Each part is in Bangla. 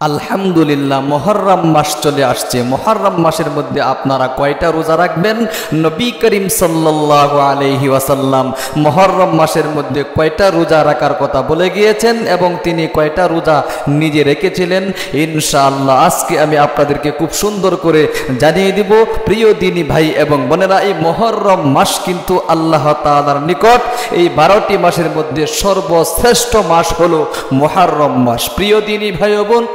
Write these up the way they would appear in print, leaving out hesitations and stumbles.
আলহামদুলিল্লাহ মুহররম মাস চলে আসছে। মুহররম মাসের মধ্যে আপনারা কয়টা রোজা রাখবেন? নবী করিম সাল্লাল্লাহু আলাইহি ওয়াসাল্লাম মুহররম মাসের মধ্যে কয়টা রোজা রাখার কথা বলে গিয়েছেন এবং তিনি কয়টা রোজা নিজে রেখেছিলেন ইনশাআল্লাহ আজকে আমি আপনাদেরকে খুব সুন্দর করে জানিয়ে দিব। প্রিয় দিনী ভাই এবং বোনেরা, এই মুহররম মাস কিন্তু আল্লাহ তাআলার নিকট এই 12টি মাসের মধ্যে সর্বশ্রেষ্ঠ মাস হলো মুহররম মাস। প্রিয় দিনী ভাই ও বোন,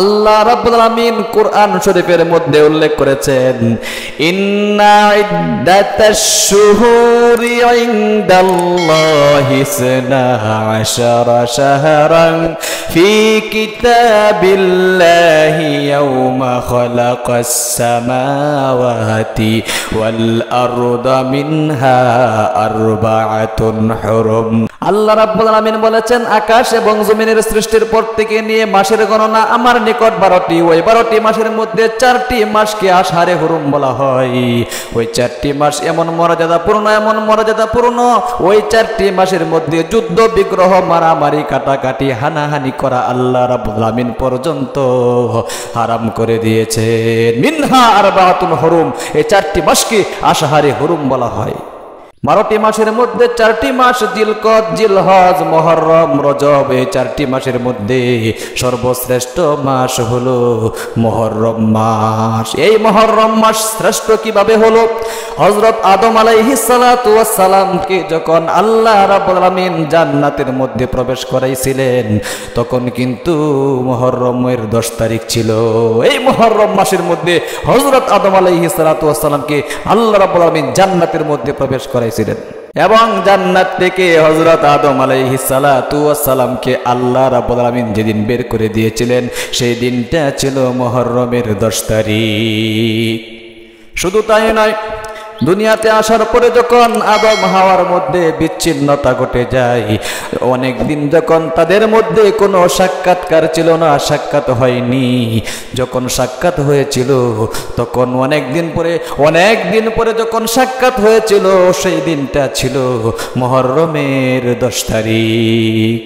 আল্লাহ রাব্বুল আলামিন কোরআন শরীফের মধ্যে উল্লেখ করেছেন, ইন্না ইদ্দাতাশ শুহুরি ইনদাল্লাহি 12 শাহরান ফি কিতাবিল্লাহি ইয়াওমা খালাকাস সামাওয়াতি ওয়াল আরদা মিনহা আরবাআতুন হুরুম। আল্লাহ রাব্বুল আলামিন বলেছেন, আকাশ এবং জমিনের সৃষ্টির পর থেকে নিয়ে মাসের গণনা আমার নিকট 12টি। ওই 12টি মাসের মধ্যে 4টি মাসকে আশহারে হুরুম বলা হয়। ওই 4টি মাস এমন মর্যাদাপূর্ণ, ওই 4টি মাসের মধ্যে যুদ্ধ বিগ্রহ, মারামারি, কাটাকাটি, হানাহানি করা আল্লাহ রাব্বুল আলামিন পর্যন্ত হারাম করে দিয়েছেন। মিনহা আরবাআতুন হুরুম, এই 4টি মাসকে আশহারে হুরুম বলা হয়। 12টি মাসের মধ্যে 4টি মাস জিলকদ, জিলহজ, মুহররম, রজব। এই 4টি মাসের মধ্যে সর্বশ্রেষ্ঠ মাস হলো মুহররম মাস। এই মুহররম মাস শ্রেষ্ঠ কিভাবে হলো? হযরত আদম আলাইহিস সালাতু ওয়াস সালামকে যখন আল্লাহ রাব্বুল আলামিন জান্নাতের মধ্যে প্রবেশ করাইছিলেন তখন কিন্তু মুহররমের 10 তারিখ ছিল। এই মুহররম মাসের মধ্যে হযরত আদম আলাইহিস সালাতু ওয়াস সালামকে আল্লাহ রাব্বুল আলামিন জান্নাতের মধ্যে প্রবেশ করাইছিলেন এবং জান্নাত থেকে হযরত আদম আলাইহিস সালাতু ওয়াস সালামকে আল্লাহ রাব্বুল আলামিন যেদিন বের করে দিয়েছিলেন সেই দিনটা ছিল মুহররমের 10 তারিখ। শুধু তাই নয়, দুনিয়াতে আসার পরে যখন আদম হাওয়ার মধ্যে বিচ্ছিন্নতা ঘটে যায়, অনেক দিন যখন তাদের মধ্যে কোনো সাক্ষাৎকার ছিল না, সাক্ষাৎ হয়নি, যখন সাক্ষাৎ হয়েছিল তখন অনেক দিন পরে যখন সাক্ষাৎ হয়েছিল সেই দিনটা ছিল মুহররমের 10 তারিখ।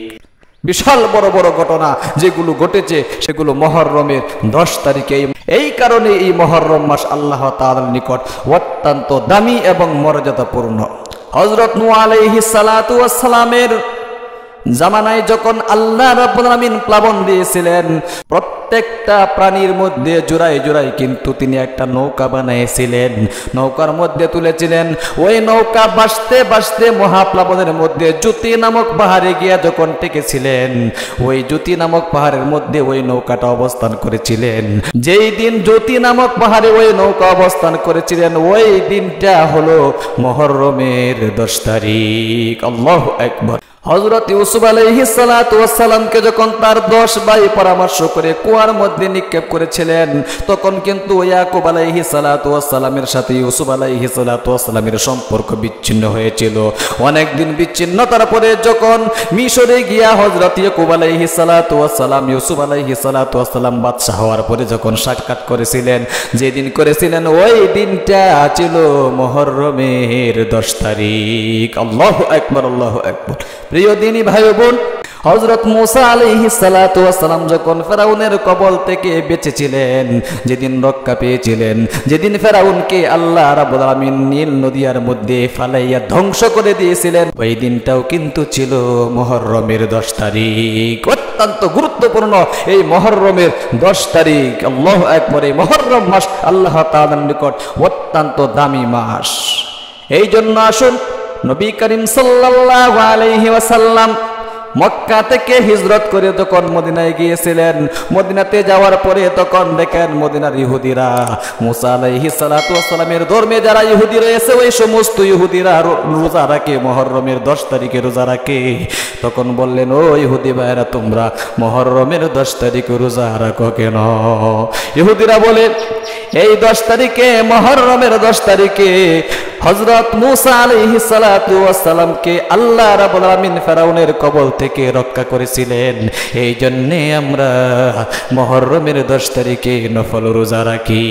বিশাল বড় বড় ঘটনা যেগুলো ঘটেছে সেগুলো মুহররমের 10 তারিখে। এই কারণে এই মুহররম মাস আল্লাহ তাআলার নিকট অত্যন্ত দামি এবং মর্যাদাপূর্ণ। হযরত নূহ আলাইহিস সালাতু ওয়াস সালামের জামানায় যখন আল্লাহ রাব্বুল আলামিন প্লাবন দিয়েছিলেন, প্রত্যেকটা প্রাণীর মধ্যে জোড়ায় জোড়ায় কিন্তু তিনি একটা নৌকা বানিয়েছিলেন, নৌকার মধ্যে তুলেছিলেন। ওই নৌকা ভাসতে ভাসতে মহাপ্লাবনের মধ্যে জ্যোতি নামক পাহাড়ে গিয়া যখন টেকেছিলেন, ওই জ্যোতি নামক পাহাড়ের মধ্যে ওই নৌকাটা অবস্থান করেছিলেন। যেই দিন জ্যোতি নামক পাহাড়ে ওই নৌকা অবস্থান করেছিলেন ওই দিনটা হলো মুহররমের 10 তারিখ। আল্লাহু আকবার। হযরত ইউসুফ আলাইহিস সালাতু ওয়াস সালামকে যখন তার 10 ভাই পরামর্শ করে কুয়ার মধ্যে নিক্ষেপ করেছিলেন তখন কিন্তু ইয়াকুব আলাইহিস সালাতু ওয়াস সালামের সাথে ইউসুফ আলাইহিস সালাতু ওয়াস সালামের সম্পর্ক বিচ্ছিন্ন হয়েছিল। অনেক দিন বিচ্ছিন্নতার পরে যখন মিশরে গিয়া হযরত ইয়াকুব আলাইহিস সালাতু ওয়াস সালাম ইউসুফ আলাইহিস সালাতু ওয়াস সালাম বাদশা হওয়ার পরে যখন সাক্ষাৎ করেছিলেন, যেদিন করেছিলেন ওই দিনটা ছিল মুহররমের 10 তারিখ। আল্লাহু আকবার, আল্লাহু আকবার। প্রিয় দিনী ভাই বোন, হযরত মূসা আলাইহিস সালাতু ওয়াস সালাম যখন ফেরাউনের কবল থেকে বেঁচেছিলেন, যেদিন রক্ষা পেয়েছিলেন, যেদিন ফেরাউনকে আল্লাহ রাব্বুল আলামিন নীল নদীর মধ্যে ফালাইয়া ধ্বংস করে দিয়েছিলেন, ওই দিনটাও কিন্তু ছিল মুহররমের 10 তারিখ। অত্যন্ত গুরুত্বপূর্ণ এই মুহররমের 10 তারিখ। আল্লাহু আকবার। এই মুহররম মাস আল্লাহ তাআলার নিকট অত্যন্ত দামি মাস। এই জন্য আসুন নবী করিম সাল্লাল্লাহু আলাইহি ওয়াসাল্লাম মক্কা থেকে হিজরত করে যখন মদিনায় গিয়েছিলেন, মদিনাতে যাওয়ার পরে তখন দেখেন মদিনার ইহুদিরা মুসা আলাইহিস সালাতু ওয়াস সালামের ধর্মে যারা ইহুদি রয়েছে ওই সমস্ত ইহুদিরা রোজা রাখে, মুহররমের 10 তারিখে রোজা রাখে। তখন বললেন, ও ইহুদি ভাইরা, তোমরা মুহররমের 10 তারিখে রোজা রাখো কেন? ইহুদিরা বলে, এই 10 তারিখে মুহররমের 10 তারিখে হযরত মূসা আলাইহিস সালাতু ওয়াস সালামকে আল্লাহ রাব্বুল আলামিন ফেরাউনের কবল থেকে রক্ষা করেছিলেন, এই জন্য আমরা মুহররমের 10 তারিখে নফল রোজা রাখি।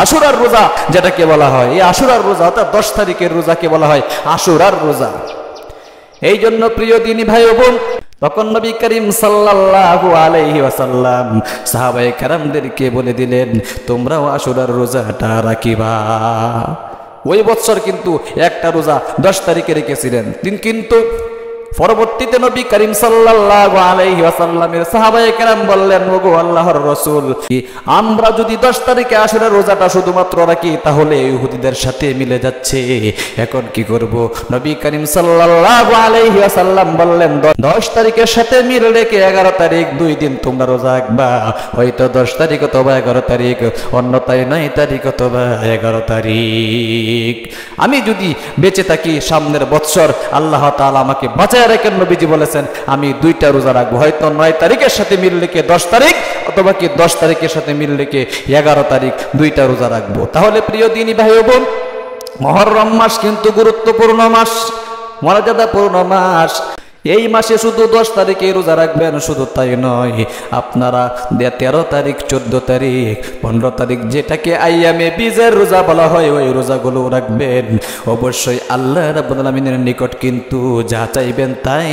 আশুরার রোজা যেটাকে বলা হয়, এই আশুরার রোজা অর্থাৎ 10 তারিখের রোজাকে বলা হয় আশুরার রোজা। এই জন্য প্রিয় দিনী ভাই ও বোন, তখন নবী করিম সাল্লাল্লাহু আলাইহি ওয়াসাল্লাম সাহাবায়ে কেরামদেরকে বলে দিলেন, তোমরাও আশুরার রোজাটা রাখিবা। ওই বছর কিন্তু একটা রোজা 10 তারিখে রেখেছিলেন কিন্তু পরবর্তীতে নবী করিম সাল্লাল্লাহু আলাইহি ওয়াসাল্লামের সাহাবায়ে কেরাম বললেন, ওগো আল্লাহর রাসূল, আমরা যদি 10 তারিখে আশুরা রোজাটা শুধুমাত্র রাখি তাহলে ইহুদিদের সাথে মিলে যাচ্ছে, এখন কি করব? নবী করিম সাল্লাল্লাহু আলাইহি ওয়াসাল্লাম বললেন, 10 তারিখের সাথে মিল রেখে 11 তারিখ 2 দিন তোমরা রোজা রাখবা, হয়তো 10 তারিখ অথবা 11 তারিখ, অন্যথায় 9 তারিখ অথবা 11 তারিখ। আমি যদি বেঁচে থাকি সামনের বছর আল্লাহ তাআলা আমাকে বাঁচায় রেখেন, নবীজি বলেছেন আমি 2টা রোজা রাখবো, হয়তো 9 তারিখের সাথে মিল রেখে 10 তারিখ অথবা কি 10 তারিখের সাথে মিল রেখে 11 তারিখ 2টা রোজা রাখবো। তাহলে প্রিয় দিনী ভাই ও বোন, মুহররম মাস কিন্তু গুরুত্বপূর্ণ মাস, মর্যাদাপূর্ণ মাস। এই মাসে শুধু 10 তারিখে রোজা রাখবেন, শুধু তাই নয়, আপনারা 13 তারিখ, 14 তারিখ, 15 তারিখ, যেটাকে আইয়ামে বীজের রোজা বলা হয়, ওই রোজাগুলো রাখবেন। অবশ্যই আল্লাহ রাব্বুল আলামিনের নিকট কিন্তু যা চাইবেন তাই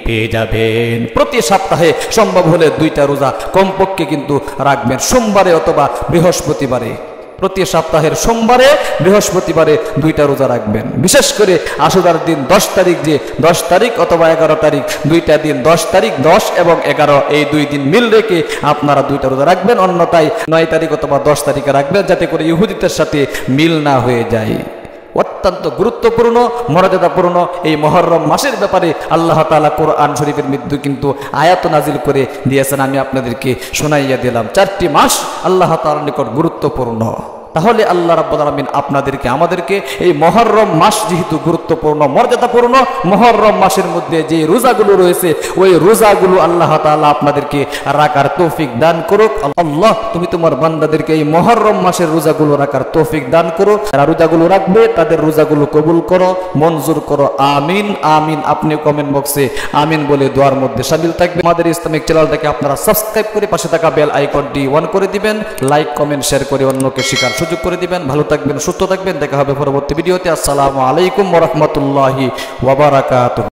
পেয়ে যাবেন। প্রতি সপ্তাহে সম্ভব হলে 2টা রোজা কমপক্ষে কিন্তু রাখবেন, সোমবারে অথবা বৃহস্পতিবারে। প্রতি সপ্তাহের সোমবারে বৃহস্পতিবারে 2টা রোজা রাখবেন। বিশেষ করে আশুরার দিন 10 তারিখ, যে 10 তারিখ অথবা 11 তারিখ, 2টা দিন 10 তারিখ, 10 এবং 11, এই 2 দিন মিল রেখে আপনারা 2টা রোজা রাখবেন, অন্যথায় 9 তারিখ অথবা 10 তারিখে রাখবেন, যাতে করে ইহুদিদের সাথে মিল না হয়ে যায়। অত্যন্ত গুরুত্বপূর্ণ, মর্যাদাপূর্ণ এই মুহররম মাসের ব্যাপারে আল্লাহ তাআলা কোরআন শরীফের মধ্যে কিন্তু আয়াত নাজিল করে দিয়েছেন। আমি আপনাদেরকে শোনাইয়া দিলাম। 4টি মাস আল্লাহ তাআলার নিকট গুরুত্বপূর্ণ। তাহলে আল্লাহ রাব্বুল আলামিন আপনাদেরকে, আমাদেরকে এই মুহররম মাস যেহেতু গুরুত্বপূর্ণ, মর্যাদাপূর্ণ, মুহররম মাসের মধ্যে যে রোজাগুলো রয়েছে ওই রোজাগুলো আল্লাহ তাআলা আপনাদেরকে রাখার তৌফিক দান করুক। আল্লাহ, তুমি তোমার বান্দাদেরকে এই মুহররম মাসের রোজাগুলো রাখার তৌফিক দান করো। যারা রোজাগুলো রাখবে তাদের রোজাগুলো কবুল করো, মঞ্জুর করো। আমিন আমিন। আপনি কমেন্ট বক্সে আমিন বলে দোয়ার মধ্যে শামিল থাকবেন। আমাদের ইসলামিক চ্যানেলটাকে আপনারা সাবস্ক্রাইব করে পাশে থাকা বেল আইকনটি অন করে দিবেন, লাইক কমেন্ট শেয়ার করে অন্যকে শেখার সুযোগ করে দিবেন। ভালো থাকবেন, সুস্থ থাকবেন। দেখা হবে পরবর্তী ভিডিওতে। আসসালামু আলাইকুম ওয়া রাহমাতুল্লাহি ওয়া বারাকাতুহু।